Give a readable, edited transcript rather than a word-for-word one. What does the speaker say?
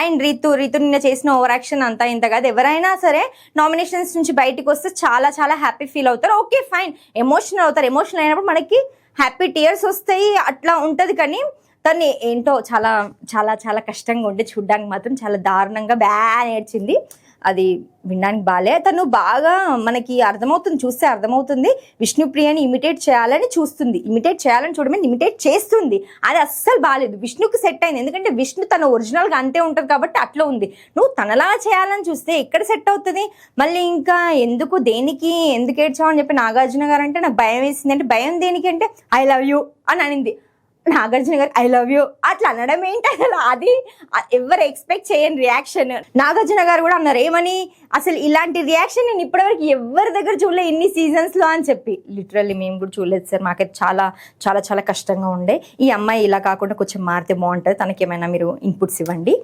And Ritu నిన్న చేసిన over action అంతా ఇంత కాదు. ఎవరైనా సరే నామినేషన్స్ నుంచి బయటకు వస్తే చాలా చాలా హ్యాపీ ఫీల్ అవుతారు. ఓకే ఫైన్, ఎమోషనల్ అవుతారు. ఎమోషనల్ అయినప్పుడు మనకి హ్యాపీ టీయర్స్ వస్తాయి, అట్లా ఉంటుంది. కానీ తను ఏంటో చాలా చాలా చాలా కష్టంగా ఉండే, చూడ్డానికి మాత్రం చాలా దారుణంగా నేర్చింది. అది వినడానికి బాలే. తను బాగా మనకి అర్థమవుతుంది, చూస్తే అర్థమవుతుంది విష్ణుప్రియని ఇమిటేట్ చేయాలని చూస్తుంది. ఇమిటేట్ చేయాలని చూడమని ఇమిటేట్ చేస్తుంది. అది అస్సలు బాగాలేదు. విష్ణుకి సెట్ అయింది, ఎందుకంటే విష్ణు తన ఒరిజినల్గా అంతే ఉంటుంది కాబట్టి అట్లా ఉంది. నువ్వు తనలా చేయాలని చూస్తే ఎక్కడ సెట్ అవుతుంది? మళ్ళీ ఇంకా ఎందుకు ఏడ్చావు అని చెప్పి నాగార్జున గారు అంటే నాకు భయం వేసింది. అంటే భయం దేనికి అంటే ఐ లవ్ యూ అని అనింది. నాగార్జున గారు ఐ లవ్ యూ అట్లా అనడం ఏంటి అసలు? అది ఎవరు ఎక్స్పెక్ట్ చేయని రియాక్షన్. నాగార్జున గారు కూడా అన్నారు ఏమని, అసలు ఇలాంటి రియాక్షన్ నేను ఇప్పటివరకు ఎవరి దగ్గర చూడలేదు ఇన్ని సీజన్స్లో అని చెప్పి. లిటరల్లీ మేము కూడా చూడలేదు సార్. మాకైతే చాలా చాలా చాలా కష్టంగా ఉండే. ఈ అమ్మాయి ఇలా కాకుండా కొంచెం మారితే బాగుంటుంది, తనకి ఏమైనా మీరు ఇన్పుట్స్ ఇవ్వండి.